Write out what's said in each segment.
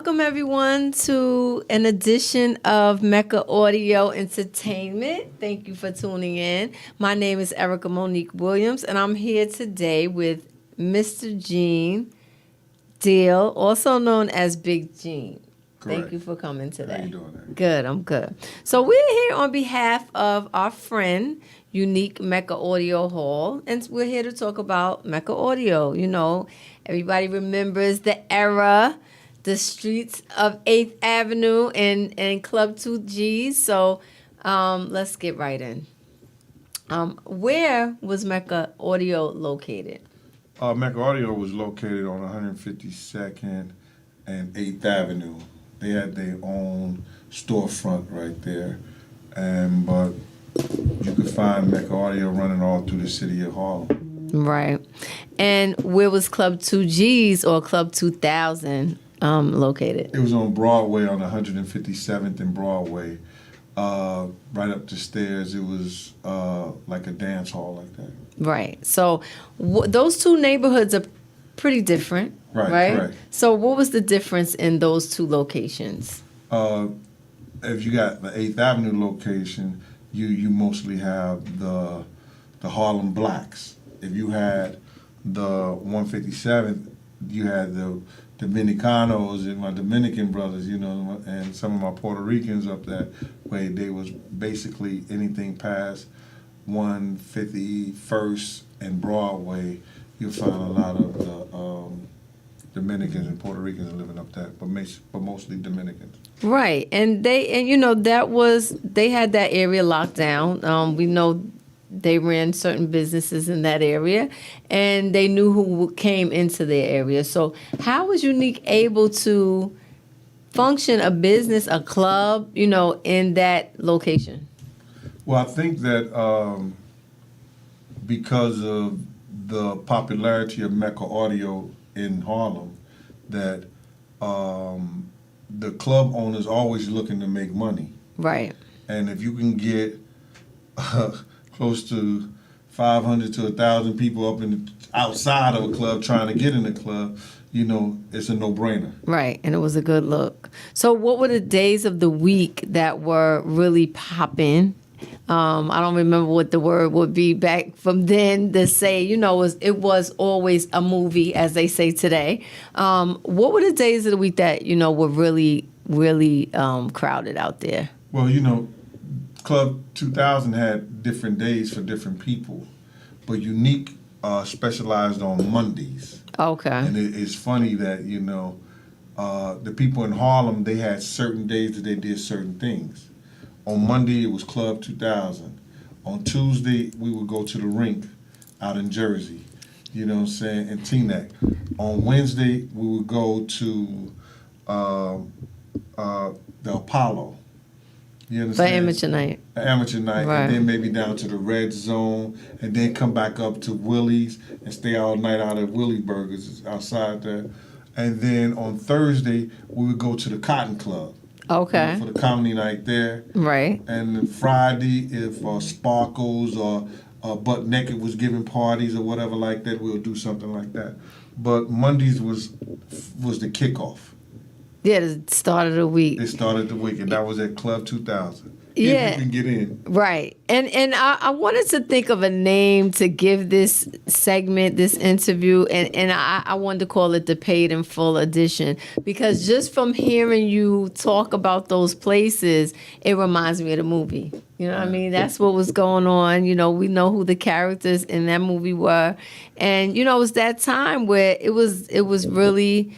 welcome everyone to an edition of Mecca Audio Entertainment. Thank you for tuning in. My name is Erica Monique Williams, and I'm here today with Mr. Gene Deal, also known as Big Gene. Correct. Thank you for coming today. How you doing, Erica? Good, I'm good. So we're here on behalf of our friend, Unique Mecca Audio Hall, and we're here to talk about Mecca Audio. You know, everybody remembers the era, the streets of 8th Avenue and Club 2Gs. So let's get right in. Where was Mecca Audio located? Mecca Audio was located on 152nd and 8th Avenue. They had their own storefront right there, but you could find Mecca Audio running all through the city of Harlem. Right. And where was Club 2Gs or Club 2000 located? It was on Broadway on 157th and Broadway. Right up the stairs, it was like a dance hall like that. Right. So those two neighborhoods are pretty different, right? Correct. So what was the difference in those two locations? If you got the 8th Avenue location, you mostly have the Harlem Blacks. If you had the 157th, you had the Dominicanos and my Dominican brothers, you know, and some of my Puerto Ricans up that way. They was basically anything past 151st and Broadway. You'll find a lot of the Dominicans and Puerto Ricans living up that, but mostly Dominicans. Right, and they had that area locked down. We know they ran certain businesses in that area, and they knew who came into their area. So how was Unique able to function a business, a club, in that location? Well, I think that because of the popularity of Mecca Audio in Harlem, that the club owners always looking to make money. Right. And if you can get close to 500 to 1,000 people up outside of a club trying to get in a club, it's a no-brainer. Right, and it was a good look. So what were the days of the week that were really popping? I don't remember what the word would be back from then to say, it was always a movie, as they say today. What were the days of the week that, were really, really crowded out there? Well, Club 2000 had different days for different people, but Unique specialized on Mondays. Okay. And it's funny that, the people in Harlem, they had certain days that they did certain things. On Monday, it was Club 2000. On Tuesday, we would go to the rink out in Jersey, in Teaneck. On Wednesday, we would go to the Apollo. You understand? For amateur night. Amateur night, Right. And then maybe down to the Red Zone, and then come back up to Willie's and stay all night out at Willie Burgers outside there. And then on Thursday, we would go to the Cotton Club. Okay. For the comedy night there. Right. And then Friday, if Sparkles or Butt Naked was giving parties or whatever like that, we'll do something like that. But Mondays was the kickoff. Yeah, the start of the week. It started the week, and that was at Club 2000. Yeah. If you can get in. Right. And I wanted to think of a name to give this segment, this interview, and I wanted to call it the Paid in Full edition, because just from hearing you talk about those places, it reminds me of the movie. You know what I mean? That's what was going on. We know who the characters in that movie were. And, it was that time where it was really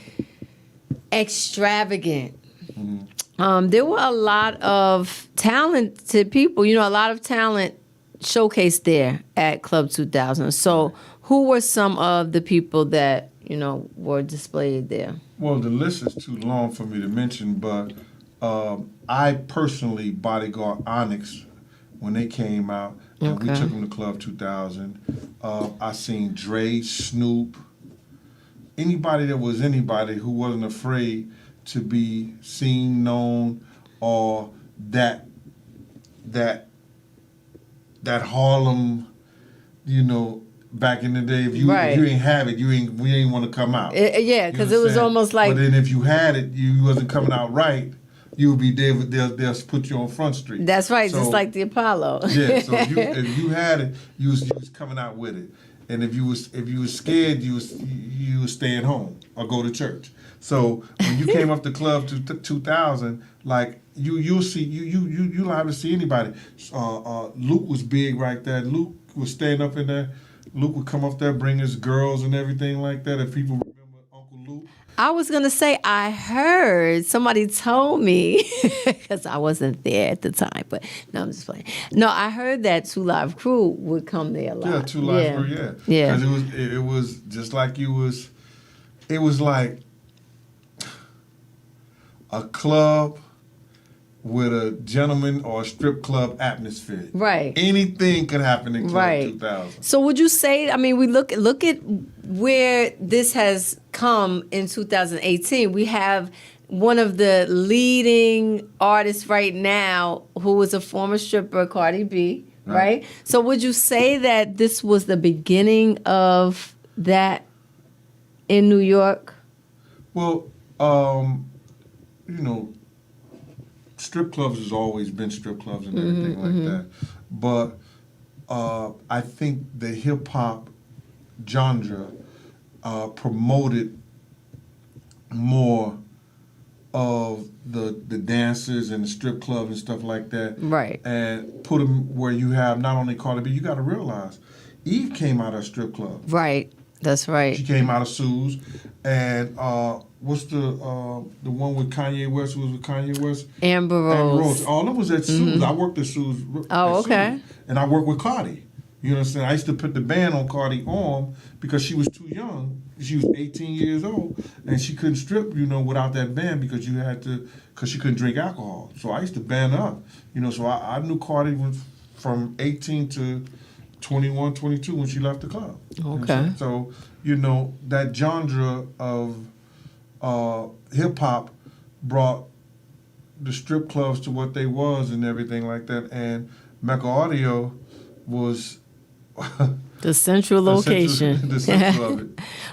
extravagant. Mm-hmm. There were a lot of talented people, a lot of talent showcased there at Club 2000. So who were some of the people that, were displayed there? Well, the list is too long for me to mention, but I personally bodyguard Onyx when they came out, and we took them to Club 2000. I seen Dre, Snoop, anybody that was anybody who wasn't afraid to be seen, known, or that Harlem, back in the day, if you ain't have it, we ain't want to come out. Yeah, because it was almost like. But then if you had it, you wasn't coming out right. You would be there. They'll put you on Front Street. That's right, so, just like the Apollo. Yeah. So if you had it, you was coming out with it. And if you was scared, you was staying home or go to church. So when you came up the club to 2000, like you'll see you liable to see anybody. Luke was big right there. Luke was staying up in there. Luke would come up there, bring his girls and everything like that. If people remember Uncle Luke. I was going to say, I heard, somebody told me, because I wasn't there at the time, but no, I'm just playing. No, I heard that Two Live Crew would come there a lot. Yeah, Two Live Crew, yeah. Yeah. Because it was just like it was like a club with a gentleman or a strip club atmosphere. Right. Anything could happen in Club 2000. So would you say, I mean, we look at where this has come in 2018. We have one of the leading artists right now who was a former stripper, Cardi B, right? So would you say that this was the beginning of that in New York? Well, strip clubs has always been strip clubs and everything like that. But I think the hip hop genre promoted more of the dancers and the strip clubs and stuff like that. Right. And put them where you have not only Cardi B, you got to realize Eve came out of a strip club. Right. That's right. She came out of Sue's. And what's the one with Kanye West? Who was with Kanye West? Amber Rose. All of was at Sue's. I worked at Sue's. Okay. And I worked with Cardi. You understand? I used to put the band on Cardi arm because she was too young. She was 18 years old, and she couldn't strip, without that band because she couldn't drink alcohol. So I used to band up, So I knew Cardi was from 18 to 21, 22 when she left the club. Okay. So, that genre of hip-hop brought the strip clubs to what they was and everything like that. And Mecca Audio was... the central location. The central of it.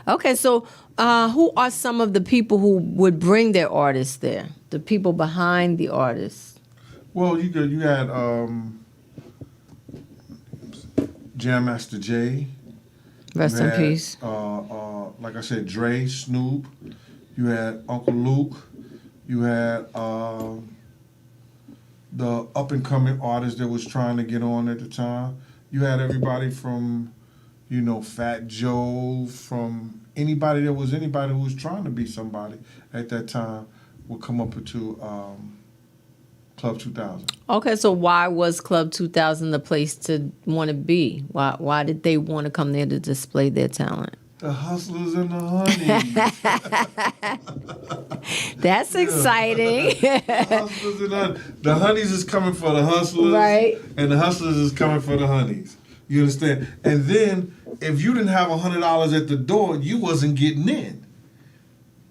Okay, so who are some of the people who would bring their artists there? The people behind the artists? Well, you had Jam Master Jay. Rest in peace. Like I said, Dre, Snoop. You had Uncle Luke. You had the up-and-coming artists that was trying to get on at the time. You had everybody from, Fat Joe, from anybody who was trying to be somebody at that time would come up into Club 2000. Okay, so why was Club 2000 the place to want to be? Why did they want to come there to display their talent? The hustlers and the honeys. That's exciting. The honeys is coming for the hustlers. Right. And the hustlers is coming for the honeys. You understand? And then, if you didn't have $100 at the door, you wasn't getting in.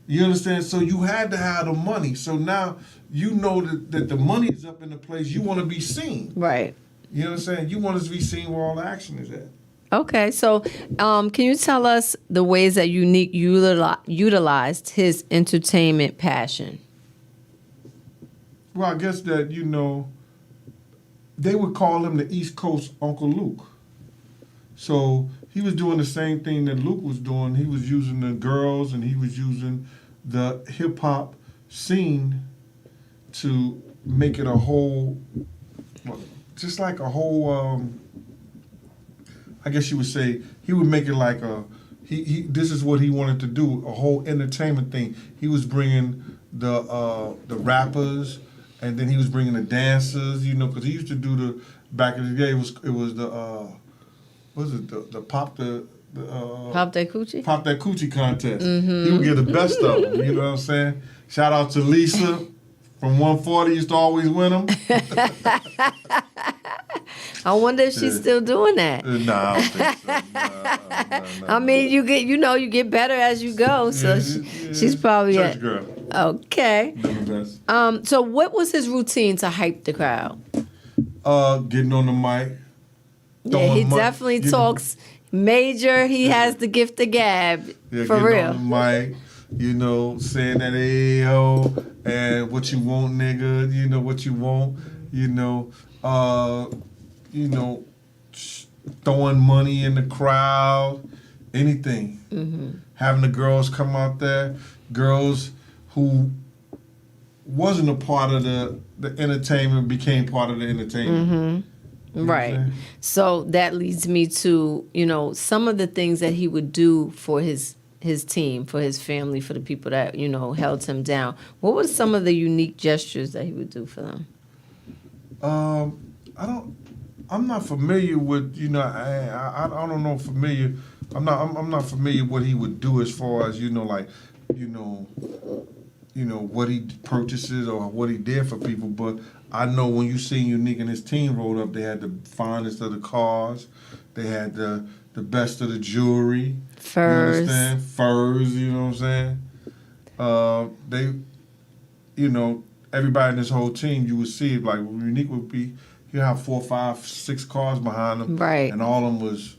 You understand? So you had to have the money. So now you know that the money is up in the place. You want to be seen. Right. You understand? You want to be seen where all the action is at. Okay, so can you tell us the ways that Unique utilized his entertainment passion? Well, I guess that, they would call him the East Coast Uncle Luke. So he was doing the same thing that Luke was doing. He was using the girls and he was using the hip-hop scene to make it a whole, just like a whole... I guess you would say he would make it like this is what he wanted to do, a whole entertainment thing. He was bringing the rappers, and then he was bringing the dancers, because he used to do back in the day, it was the pop Pop That Coochie? Pop That Coochie contest. He would get the best of them, you know what I'm saying? Shout out to Lisa from 140, used to always win them. I wonder if she's still doing that. No, I don't think so. No. I mean, you get better as you go. So she's probably church girl. Okay. The best. So what was his routine to hype the crowd? Getting on the mic. Yeah, he definitely talks. Major, he has the gift of gab. Yeah, For getting real. on the mic, saying that AO and what you want, nigga, what you want, you know, uh, you know, throwing money in the crowd, anything. Having the girls come out there, girls who wasn't a part of the entertainment became part of the entertainment. You know what I'm Right. saying? So that leads me to, some of the things that he would do for his team, for his family, for the people that, held him down. What were some of the unique gestures that he would do for them? I'm not familiar with, I don't know familiar. I'm not familiar what he would do as far as, what he purchases or what he did for people, but I know when you see Unique and his team rolled up, they had the finest of the cars, they had the best of the jewelry, Furs. you understand? Furs, you know what I'm saying? Everybody in this whole team, you would see like Unique would be, he'll have 4, 5, 6 cars behind him, Right. and all of them was,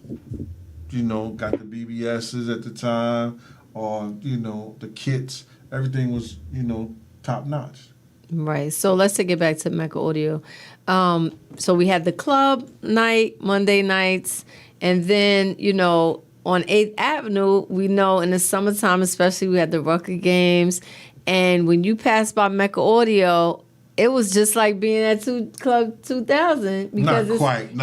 got the BBSs at the time, or the kits. Everything was, top notch. Right. So let's take it back to Mecca Audio. So we had the club night, Monday nights, and then, on 8th Avenue, we know in the summertime especially, we had the Rucker games. And when you passed by Mecca Audio, it was just like being at Club 2000 because Not quite.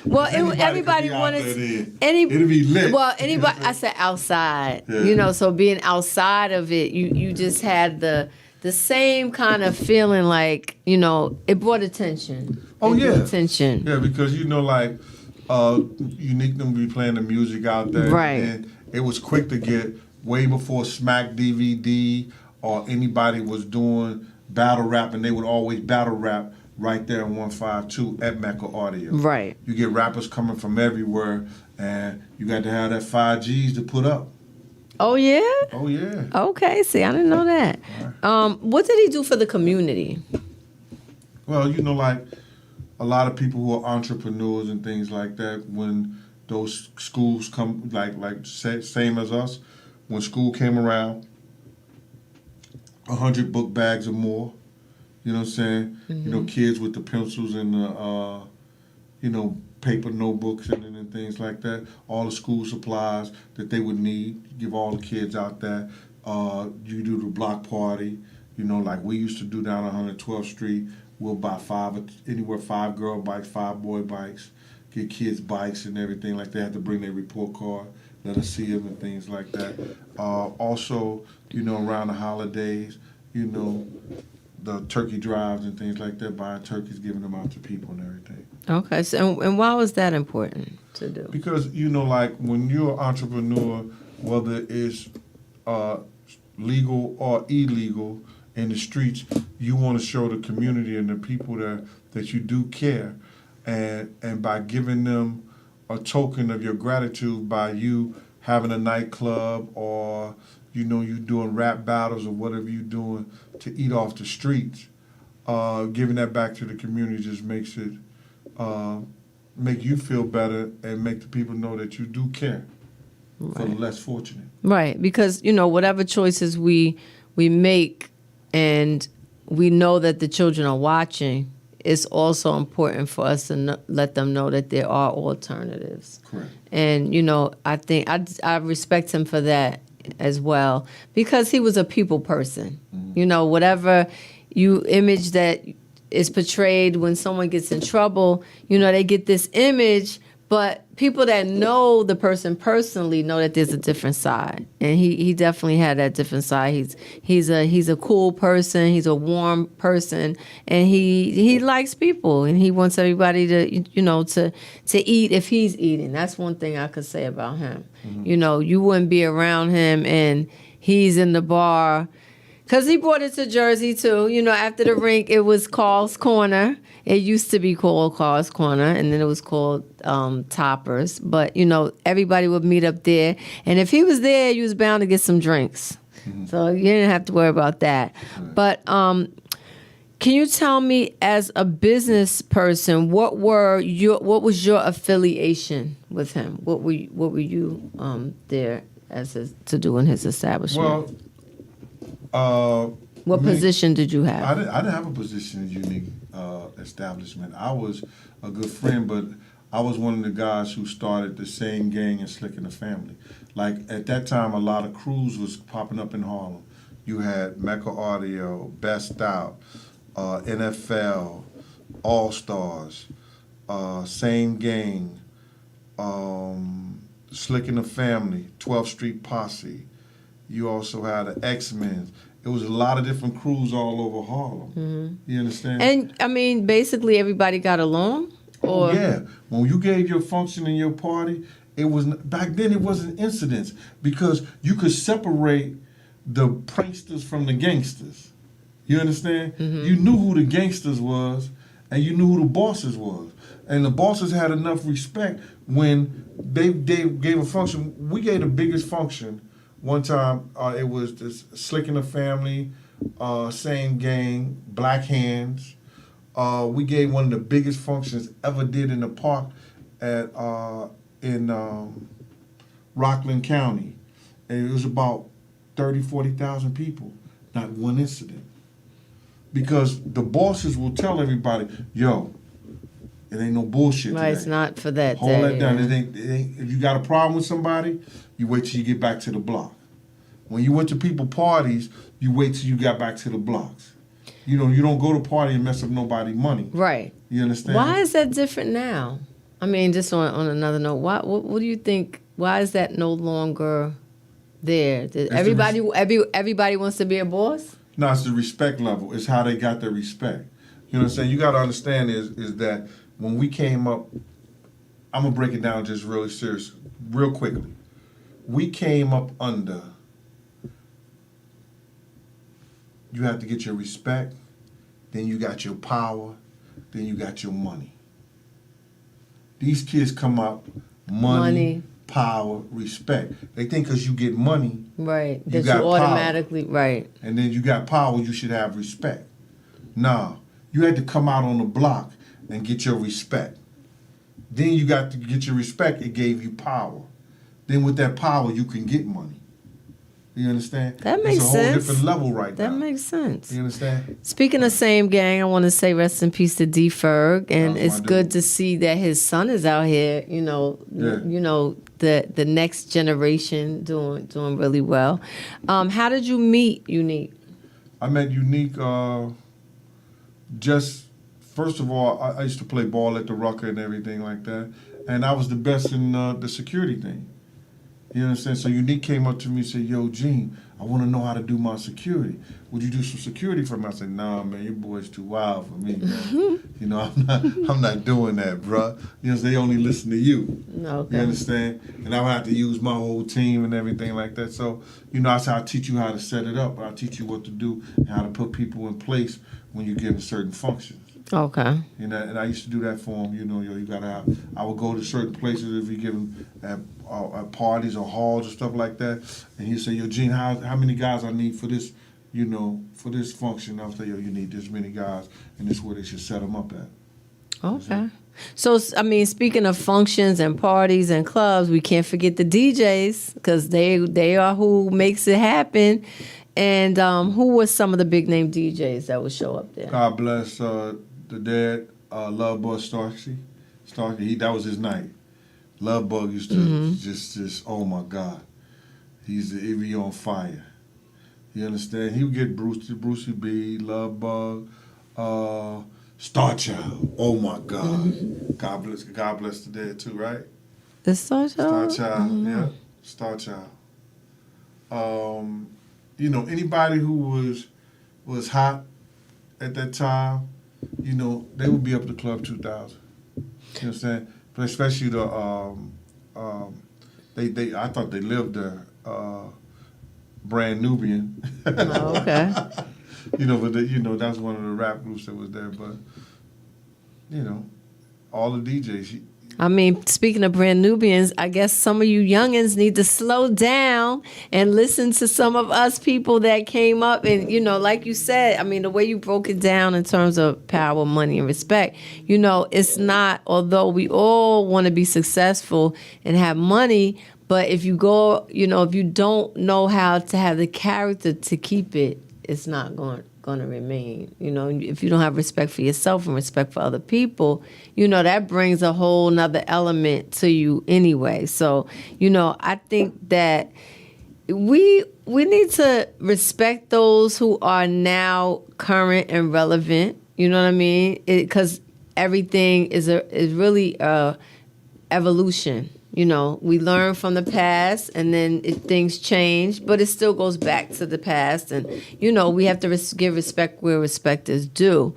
Well, everybody wanted it'd be lit. Well, anybody. I said outside. Yeah. So being outside of it, you just had the same kind of feeling like it brought attention. Oh, It yeah. drew attention. Yeah, because Unique them be playing the music out there, Right. And it was quick to get way before Smack DVD or anybody was doing battle rap, and they would always battle rap right there in 152 at Mecca Audio. Right. You get rappers coming from everywhere, and you got to have that 5 Gs to put up. Oh yeah. Oh yeah. Okay. See, I didn't know that. Right. What did he do for the community? Well, like a lot of people who are entrepreneurs and things like that, when those schools come, same as us, when school came around, 100 book bags or more, you know what I'm saying? Mm-hmm. Kids with the pencils and the, paper notebooks and things like that, all the school supplies that they would need, give all the kids out there. You do the block party, like we used to do down 112th Street. We'll buy 5 girl bikes, 5 boy bikes, get kids bikes and everything like that. They have to bring their report card, let us see them and things like that. Also, around the holidays, the turkey drives and things like that, buying turkeys, giving them out to people and everything. Okay. So, and why was that important to do? Because, when you're an entrepreneur, whether it's legal or illegal in the streets, you want to show the community and the people that you do care. And by giving them a token of your gratitude by you having a nightclub or, you doing rap battles or whatever you're doing to eat off the streets, giving that back to the community just makes it, make you feel better and make the people know that you do care for the less fortunate. Right. Because, whatever choices we make and we know that the children are watching, it's also important for us to let them know that there are alternatives. Correct. And, I think I respect him for that as well because he was a people person. Mm-hmm. Whatever image that is portrayed when someone gets in trouble, they get this image, but people that know the person personally know that there's a different side, and he definitely had that different side. He's a cool person, he's a warm person, and he likes people, and he wants everybody to eat if he's eating. That's one thing I could say about him. Mm-hmm. You wouldn't be around him and he's in the bar. Because he brought it to Jersey, too. After the rink, it was Carl's Corner. It used to be called Carl's Corner, and then it was called Toppers. But, everybody would meet up there. And if he was there, you was bound to get some drinks. Mm-hmm. So you didn't have to worry about that. Right. But can you tell me, as a business person, what was your affiliation with him? What were you there to do in his establishment? Well, what me, position did you have? I didn't have a position in Unique establishment. I was a good friend, but I was one of the guys who started the same gang and Slick and the Family. Like at that time, a lot of crews was popping up in Harlem. You had Mecca Audio, Best Out, NFL, All Stars, Same Gang, Slick and the Family, 12th Street Posse. You also had the X-Men. It was a lot of different crews all over Harlem. Mm-hmm. You understand? And I mean, basically everybody got along? Oh, yeah. When you gave your function in your party, it was back then it wasn't incidents because you could separate the pranksters from the gangsters. You understand? Mm-hmm. You knew who the gangsters was and you knew who the bosses was. And the bosses had enough respect when they gave a function. We gave the biggest function one time. It was this Slick and the Family, Same Gang, Black Hands. We gave one of the biggest functions ever did in the park in Rockland County. And it was about 40,000 people, not one incident. Because the bosses will tell everybody, yo, it ain't no bullshit right, today. It's not for that Hold day. that down. Yeah. It ain't, if you got a problem with somebody, you wait till you get back to the block. When you went to people parties, you wait till you got back to the blocks. You know, you don't go to party and mess up nobody's money. Right. You understand? Why is that different now? I mean, just on another note, what do you think? Why is that no longer there? Everybody wants to be a boss? No, it's the respect level. It's how they got their respect. You know what I'm saying? You got to understand is that when we came up, I'm going to break it down just really serious, real quickly. We came up under, you have to get your respect, then you got your power, then you got your money. These kids come up, money, power, respect. They think because you get money, right, you that got you automatically, power. Right. And then you got power, you should have respect. Nah, you had to come out on the block and get your respect. Then you got to get your respect, it gave you power. Then with that power, you can get money. You understand? That makes sense. It's a whole different level right now. That makes sense. You understand? Speaking of Same Gang, I want to say rest in peace to D. Ferg, and it's good to see that his son is out here. You know, the next generation doing really well. How did you meet Unique? I met Unique just first of all. I used to play ball at the Rucker and everything like that, and I was the best in the security thing. You understand? So Unique came up to me and said, yo, Gene, I want to know how to do my security. Would you do some security for me? I said, nah, man, your boy's too wild for me, man. You know, I'm not doing that, bruh. You know, they only listen to you. Okay. You understand? And I would have to use my whole team and everything like that. So, you know, I said, I'll teach you how to set it up. I'll teach you what to do and how to put people in place when you're given certain functions. Okay. You know, and I used to do that for him. You know, you gotta have. I would go to certain places if you give him at parties or halls or stuff like that, and he'd say, "Yo, Gene, how many guys I need for this? You know, for this function?" I'll say, "Yo, you need this many guys, and this is where they should set them up at." Okay. So, I mean, speaking of functions and parties and clubs, we can't forget the DJs because they are who makes it happen. And who was some of the big name DJs that would show up there? God bless the dad, Love Bug Starkey. That was his night. Love Bug used to just oh my God, he'd be on fire. You understand? He would get Brucey B, Love Bug, Star Child. Oh my God, God bless the dad too, right? The Star Child. Star Child, yeah, Star Child. You know, anybody who was hot at that time, you know, they would be up to Club 2000. You know what I'm saying? But especially the I thought they lived there. Brand Nubian. Oh, okay. You know, but that's one of the rap groups that was there. But you know, all the DJs. I mean, speaking of brand Nubians, I guess some of you youngins need to slow down and listen to some of us people that came up. And, like you said, I mean, the way you broke it down in terms of power, money, and respect, it's not, although we all want to be successful and have money, but if you go, if you don't know how to have the character to keep it, it's not going to remain. If you don't have respect for yourself and respect for other people, that brings a whole nother element to you anyway. So, I think that we need to respect those who are now current and relevant. You know what I mean? Because everything is really evolution. We learn from the past, and then things change, but it still goes back to the past. And, we have to give respect where respect is due.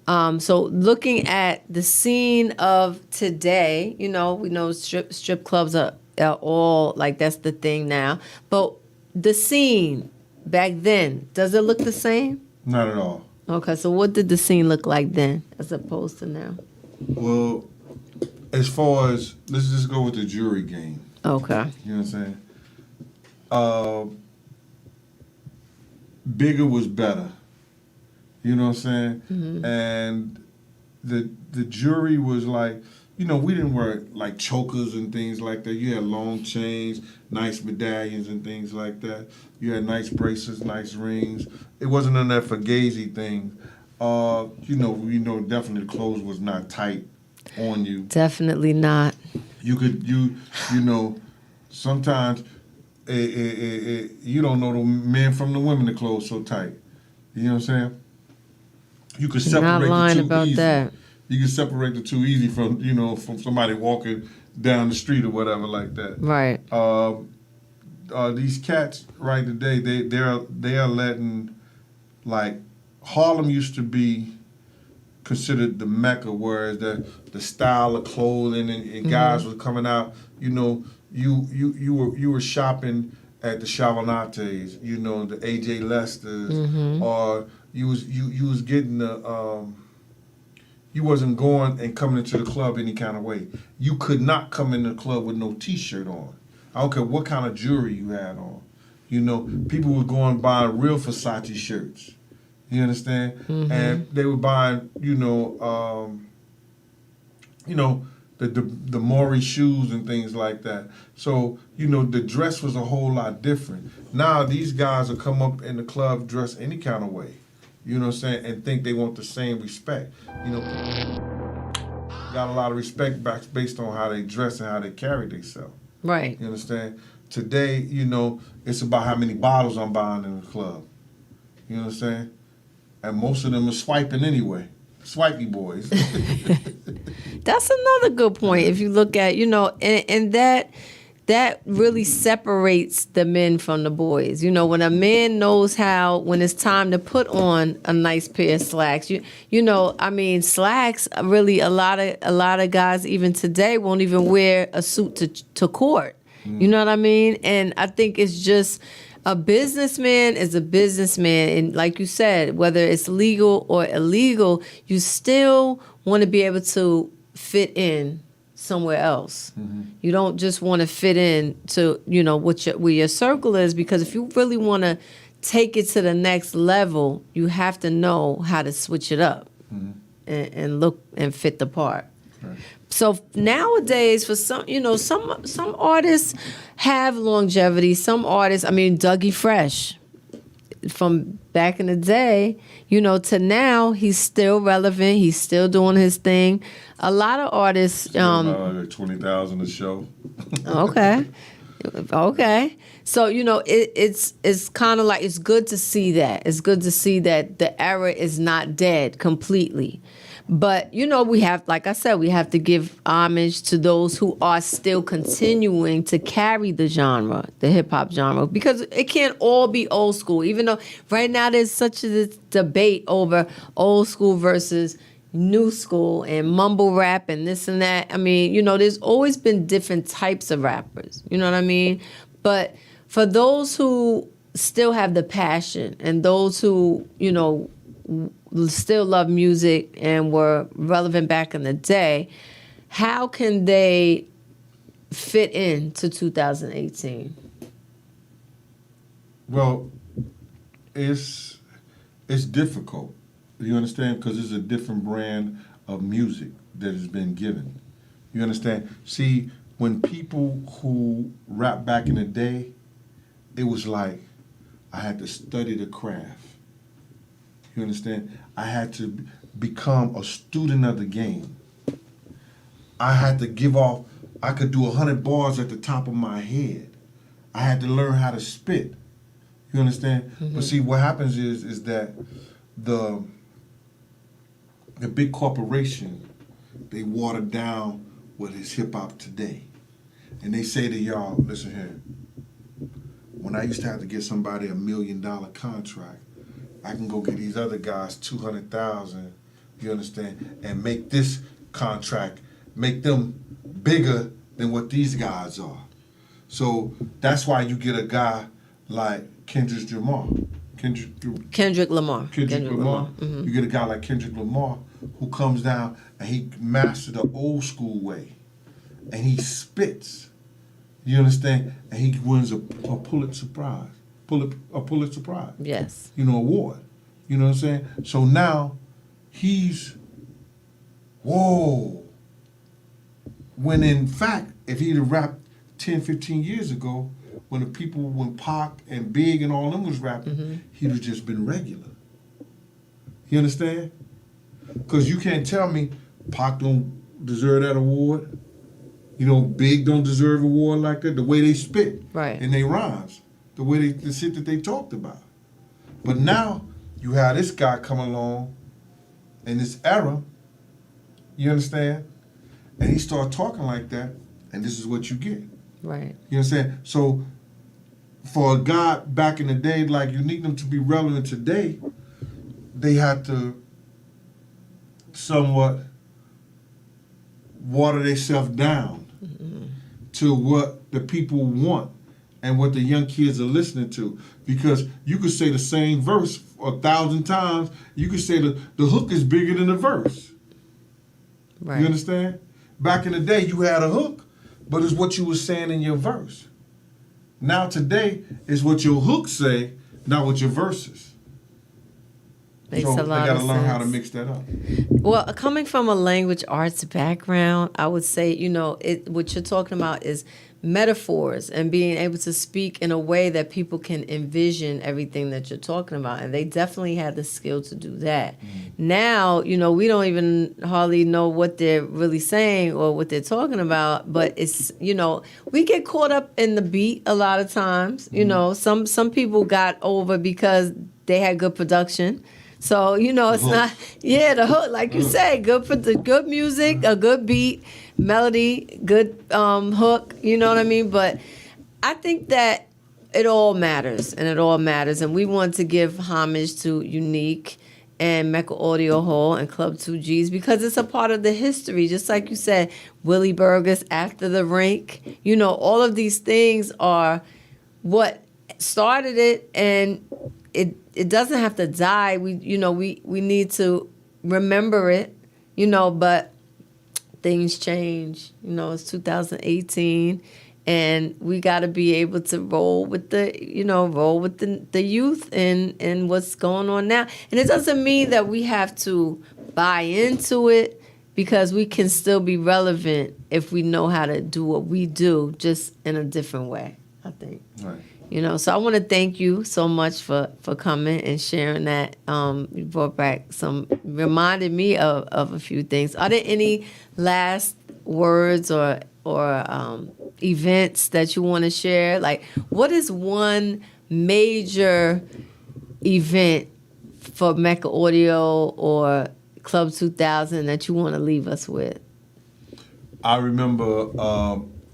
So looking at the scene of today, we know strip clubs are all, like, that's the thing now. But the scene back then, does it look the same? Not at all. Okay, so what did the scene look like then as opposed to now? Well, as far as, let's just go with the jury game. Okay. You know what I'm saying? Bigger was better. You know what I'm saying? Mm-hmm. And the jury was like, we didn't wear like chokers and things like that. You had long chains, nice medallions and things like that. You had nice bracelets, nice rings. It wasn't none of that fugazi thing. Definitely the clothes was not tight on you. Definitely not. You could, sometimes you don't know the men from the women, the clothes so tight. You know what I'm saying? You could separate not lying the two about easy. That. You could separate the two easy from somebody walking down the street or whatever like that. Right. These cats right today, they are letting, like, Harlem used to be considered the Mecca, whereas the style of clothing and guys were coming out. You were shopping at the Chavantes, the AJ Lesters, or you was getting the you wasn't going and coming into the club any kind of way. You could not come in the club with no T-shirt on. I don't care what kind of jewelry you had on. People were going buying real Versace shirts. You understand? Mm-hmm. And they were buying, the Maury shoes and things like that. So, the dress was a whole lot different. Now these guys will come up in the club dressed any kind of way. You know what I'm saying? And think they want the same respect. Got a lot of respect based on how they dress and how they carry themselves. Right. You understand? Today, it's about how many bottles I'm buying in the club. You know what I'm saying? And most of them are swiping anyway. Swipey boys. That's another good point. If you look at, and that really separates the men from the boys. When a man knows when it's time to put on a nice pair of slacks, slacks, really a lot of guys even today won't even wear a suit to court. You know what I mean? And I think it's just, a businessman is a businessman. And like you said, whether it's legal or illegal, you still want to be able to fit in somewhere else. Mm-hmm. You don't just want to fit in to, where your circle is, because if you really want to take it to the next level, you have to know how to switch it up and look and fit the part. Right. So nowadays, for some artists have longevity. Some artists, Dougie Fresh, from back in the day, to now, he's still relevant. He's still doing his thing. A lot of artists, like 20,000 a show. Okay. So it's kind of like, it's good to see that. It's good to see that the era is not dead completely. But, we have, like I said, we have to give homage to those who are still continuing to carry the genre, the hip-hop genre, because it can't all be old school, even though right now there's such a debate over old school versus new school and mumble rap and this and that. There's always been different types of rappers, you know what I mean? But for those who still have the passion and those who, still love music and were relevant back in the day, how can they fit into 2018? Well, it's difficult. You understand? Because it's a different brand of music that has been given. You understand? See, when people who rap back in the day, it was like I had to study the craft. You understand? I had to become a student of the game. I had to give off, I could do 100 bars at the top of my head. I had to learn how to spit. You understand? But see, what happens is that the big corporation, they water down what is hip hop today. And they say to y'all, listen here, when I used to have to get somebody $1 million contract, I can go get these other guys 200,000, you understand, and make this contract, make them bigger than what these guys are. So that's why you get a guy like Kendrick Lamar. Kendrick Lamar. You get a guy like Kendrick Lamar who comes down and he mastered the old school way. And he spits. You understand? And he wins a Pulitzer Prize. A Pulitzer Prize. Yes. Award. You know what I'm saying? So now he's, whoa. When in fact, if he'd have rapped 10, 15 years ago, when Pac and Big and all them was rapping, he'd have just been regular. You understand? Because you can't tell me Pac don't deserve that award. Big don't deserve an award like that. The way they spit in their rhymes, the shit that they talked about. But now you have this guy come along in this era. You understand? And he start talking like that, and this is what you get. Right. You understand? So for a guy back in the day, like you need them to be relevant today, they had to somewhat water themselves down to what the people want and what the young kids are listening to. Because you could say the same verse 1,000 times, you could say the hook is bigger than the verse. Right. You understand? Back in the day, you had a hook, but it's what you were saying in your verse. Now today, it's what your hooks say, not what your verses. Makes so a lot they got of to learn how to sense. mix that up. Well, coming from a language arts background, I would say, what you're talking about is metaphors and being able to speak in a way that people can envision everything that you're talking about. And they definitely had the skill to do that. Now, we don't even hardly know what they're really saying or what they're talking about. But it's, we get caught up in the beat a lot of times. Some people got over because they had good production. So, it's not, the hook, like you say, good music, a good beat, melody, good hook, you know what I mean? But I think that it all matters, and we want to give homage to Unique and Mecca Audio Hall and Club 2Gs because it's a part of the history, just like you said, Willie Burgers, After the Rink, all of these things are what started it, and it doesn't have to die. We need to remember it, but things change. It's 2018 and we got to be able to roll with the youth and what's going on now. And it doesn't mean that we have to buy into it because we can still be relevant if we know how to do what we do, just in a different way, I think. Right. So I want to thank you so much for coming and sharing that. You brought back reminded me of a few things. Are there any last words or events that you want to share? Like, what is one major event for Mecca Audio or Club 2000 that you want to leave us with? I remember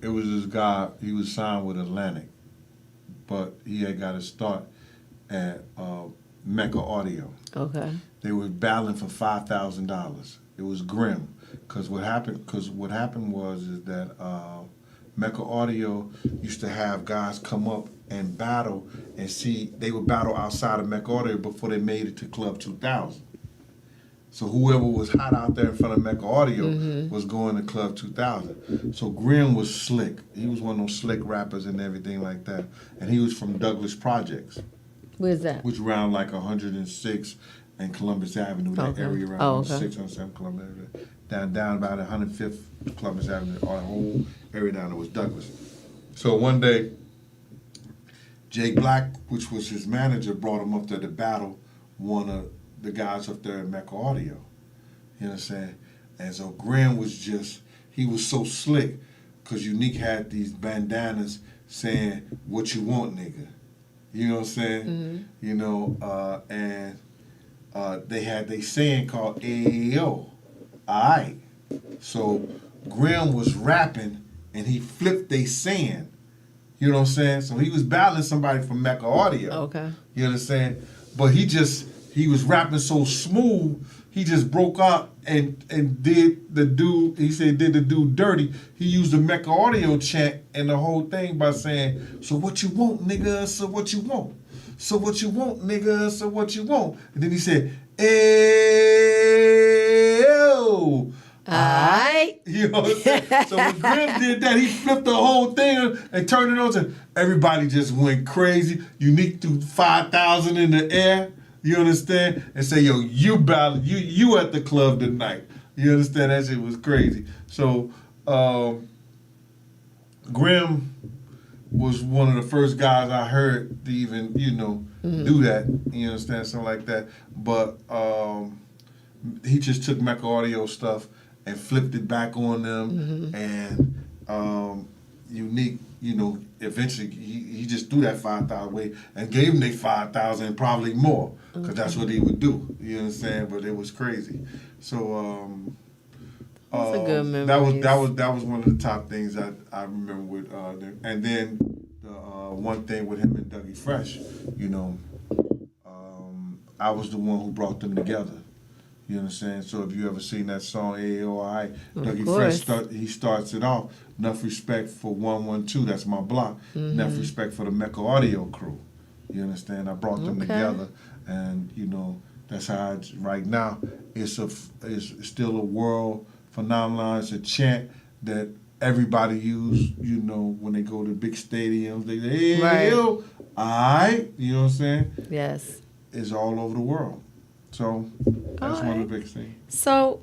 it was this guy, he was signed with Atlantic, but he had got to start at Mecca Audio. Okay. They were battling for $5,000. It was grim, because what happened was that Mecca Audio used to have guys come up and battle and see, they would battle outside of Mecca Audio before they made it to Club 2000. So whoever was hot out there in front of Mecca Audio was going to Club 2000. So Grim was slick. He was one of those slick rappers and everything like that. And he was from Douglas Projects. Where's that? Which around like 106 and Columbus Avenue, that area around 106, 107 Columbus Avenue. Down about 105th Columbus Avenue, or the whole area down there was Douglas. So one day, Jay Black, which was his manager, brought him up to the battle, one of the guys up there at Mecca Audio. You know what I'm saying? And so Grim was he was so slick, because Unique had these bandanas saying, "What you want, nigga?" You know what I'm saying? You know, and they had they saying called "Ayo." Alright. So Grim was rapping and he flipped they saying. You know what I'm saying? So he was battling somebody from Mecca Audio. Okay. You understand? But he was rapping so smooth, he just broke out and did the dude dirty. He used the Mecca Audio chant and the whole thing by saying, "So what you want, nigga? So what you want? So what you want, nigga? So what you want?" And then he said, "Ayo." Alright. You know what I'm saying? So when Grim did that, he flipped the whole thing and turned it on to everybody just went crazy. Unique threw 5,000 in the air. You understand? And say, "Yo, you battle, you at the club tonight." You understand? That shit was crazy. So Grim was one of the first guys I heard to even, do that. You understand? Something like that. But he just took Mecca Audio stuff and flipped it back on them. And Unique, eventually he just threw that 5,000 away and gave them their 5,000 and probably more, because that's what he would do. You understand? But it was crazy. So that's a good memory. That was one of the top things I remember with and then the one thing with him and Dougie Fresh, I was the one who brought them together. You understand? So if you ever seen that song AOI, Dougie Fresh he starts it off. Enough respect for 112, that's my block. Enough respect for the Mecca Audio crew. You understand? I brought them together, and that's how right now it's still a world phenomenon. It's a chant that everybody use. When they go to big stadiums, they say, "Hey, yo, alright." You know what I'm saying? Yes. It's all over the world. So that's one of the big things. So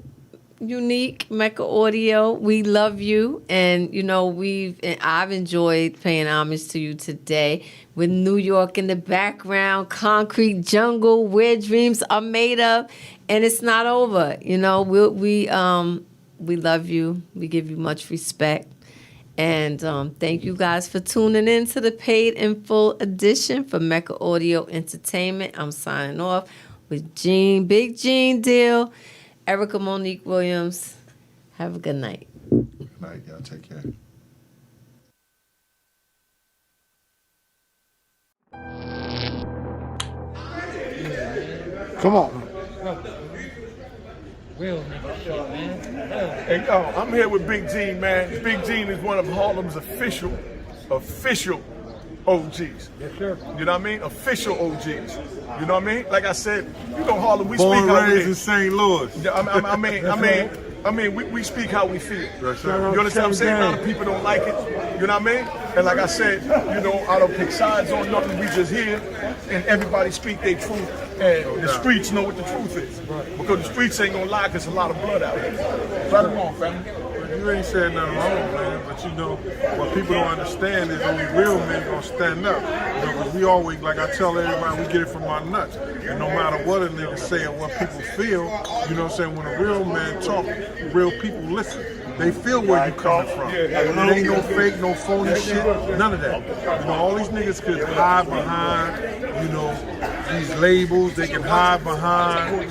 Unique, Mecca Audio, we love you, and I've enjoyed paying homage to you today with New York in the background, concrete jungle, where dreams are made of, and it's not over. We love you. We give you much respect. And thank you guys for tuning in to the paid in full edition for Mecca Audio Entertainment. I'm signing off with Big Gene Deal, Erica Monique Williams. Have a good night. Good night, y'all. Take care. Come on. Real nigga shit, man. Hey, yo, I'm here with Big Gene, man. Big Gene is one of Harlem's official OGs. Yes, sir. You know what I mean? Official OGs. You know what I mean? Like I said, Harlem, we Born speak how we raised in St. Louis. We speak how we feel. Yes, sir. You understand what I'm saying? A lot of people don't like it. You know what I mean? And like I said, I don't pick sides on nothing. We just here, and everybody speak their truth, and the streets know what the truth is. Because the streets ain't gonna lie, because there's a lot of blood out there. Right or wrong, family? You ain't said nothing wrong, man. But what people don't understand is only real men gonna stand up. Because we always, like I tell everybody, we get it from our nuts. And no matter what a nigga say or what people feel, you know what I'm saying? When a real man talk, real people listen. They feel where you coming from. It ain't no fake, no phony shit, none of that. All these niggas could hide behind, these labels. They can hide behind,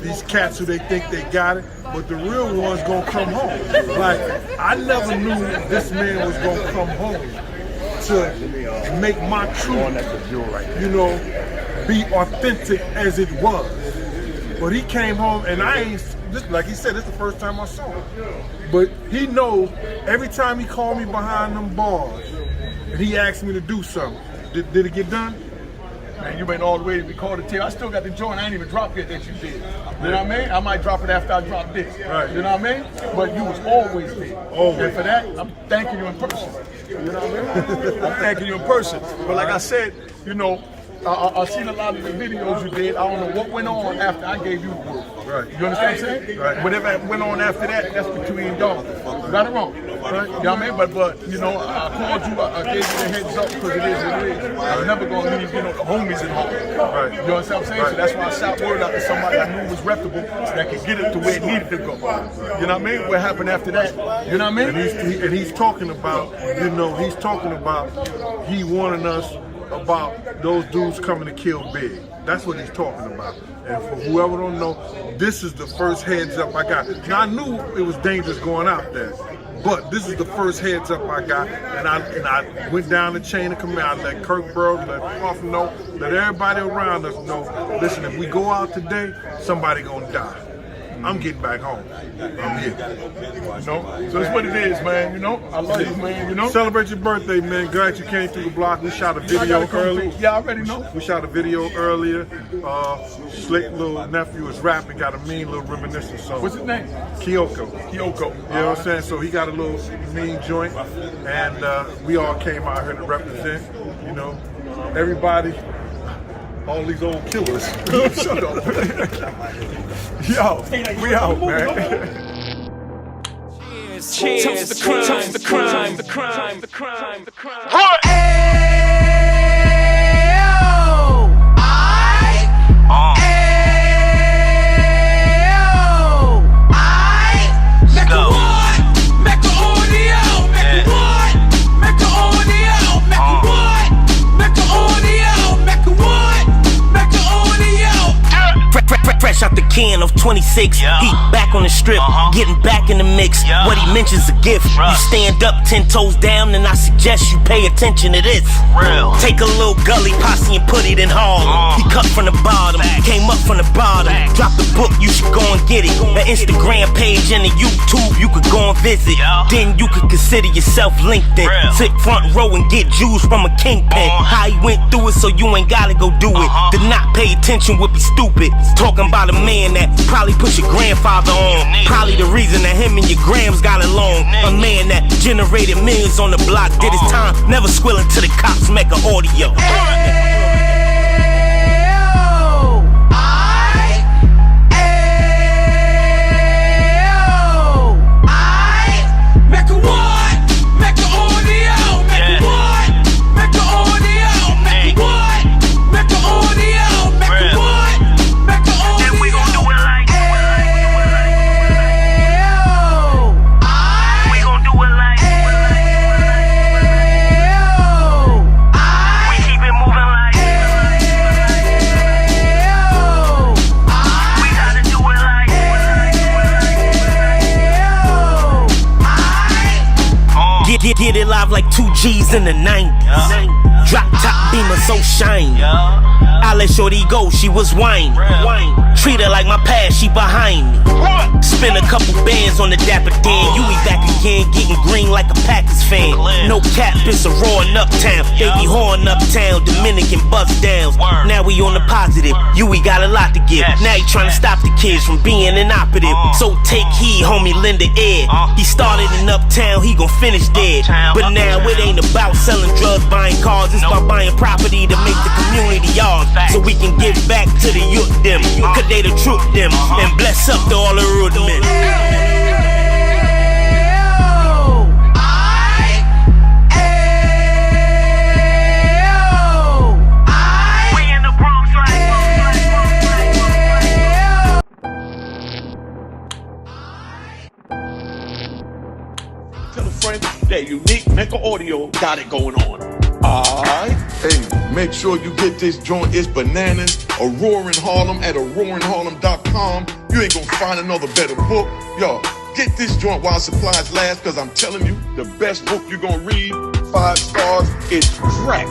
these cats who they think they got it. But the real one's gonna come home. Like, I never knew this man was gonna come home to make my truth, be authentic as it was. But he came home, and like he said, this is the first time I saw him. But he knows every time he called me behind them bars, and he asked me to do something. Did it get done? Man, you went all the way to record the tape. I still got the joint I ain't even dropped yet that you did. You know what I mean? I might drop it after I drop this. Right. You know what I mean? But you was always there. Always. And for that, I'm thanking you in person. You know what I mean? I'm thanking you in person. But like I said, you know, I've seen a lot of the videos you did. I don't know what went on after I gave you the word. Right. You understand what I'm saying? Right. Whatever went on after that, that's between y'all. You got it wrong. Right? You know what I mean? But you know, I called you, I gave you the heads up because it is what it is. I'm never gonna leave, you know, the homies in home. Right. You understand what I'm saying? So that's why I shot word out to somebody I knew was reputable that could get it to where it needed to go. You know what I mean? What happened after that? You know what I mean? And he's talking about, you know, he warning us about those dudes coming to kill Big. That's what he's talking about. And for whoever don't know, this is the first heads up I got. Now I knew it was dangerous going out there, but this is the first heads up I got. And I went down the chain of command. I let Kirk Burrows, let Puff know, let everybody around us know. Listen, if we go out today, somebody gonna die. I'm getting back home. I'm here. You know? So that's what it is, man. You know? I love you, man. You know? Celebrate your birthday, man. Glad you came through the block. We shot a video early. Yeah, I already know. We shot a video earlier. Slick little nephew is rapping, got a mean little reminiscence song. What's his name? Kyoko. Kyoko. You know what I'm saying? So he got a little mean joint, and we all came out here to represent. You know, everybody, all these old killers. Shut up. Yo, we out, man. Cheers. Toast the crime, toast the crime, the crime, the crime, the crime. Fresh out the can of 26, yeah. Heat back on the strip, getting back in the mix. Yeah. What he mentions a gift. You stand up 10 toes down, and I suggest you pay attention to this. Real. Take a little gully posse and put it in Harlem. He cut from the bottom, came up from the bottom. Drop the book, you should go and get it. The Instagram page and the YouTube, you could go and visit. Then you could consider yourself LinkedIn. Sit front row and get Jews from a kingpin. How he went through it, so you ain't gotta go do it. To not pay attention would be stupid. Talking about a man that probably put your grandfather on. Probably the reason that him and your grams got along. A man that generated millions on the block, did his time, never squilling to the cops, Mecca audio. Get it live like 2 G's in the 90s. Drop top beamer so shiny. I let shorty go, she was whining. Treat her like my past, she behind me. Spin a couple bands on the Dapper Dan. You be back again, getting green like a Packers fan. No cap, it's a roaring uptown. They be horn uptown, Dominican bust downs. Now we on the positive, we got a lot to give. Now he trying to stop the kids from being inoperative. So take heed, homie, lend a ear. He started in uptown, he gon' finish dead. But now it ain't about selling drugs, buying cars. It's about buying property to make the community ours. So we can give back to the youth them, cause they the truth them, and bless up to all the root men. Tell a friend that unique Mecca audio got it going on. Alright. Hey, make sure you get this joint. It's bananas. A Roaring Harlem at roaringharlem.com. You ain't gonna find another better book. Yo, get this joint while supplies last, because I'm telling you, the best book you're gonna read, 5 stars, it's crack.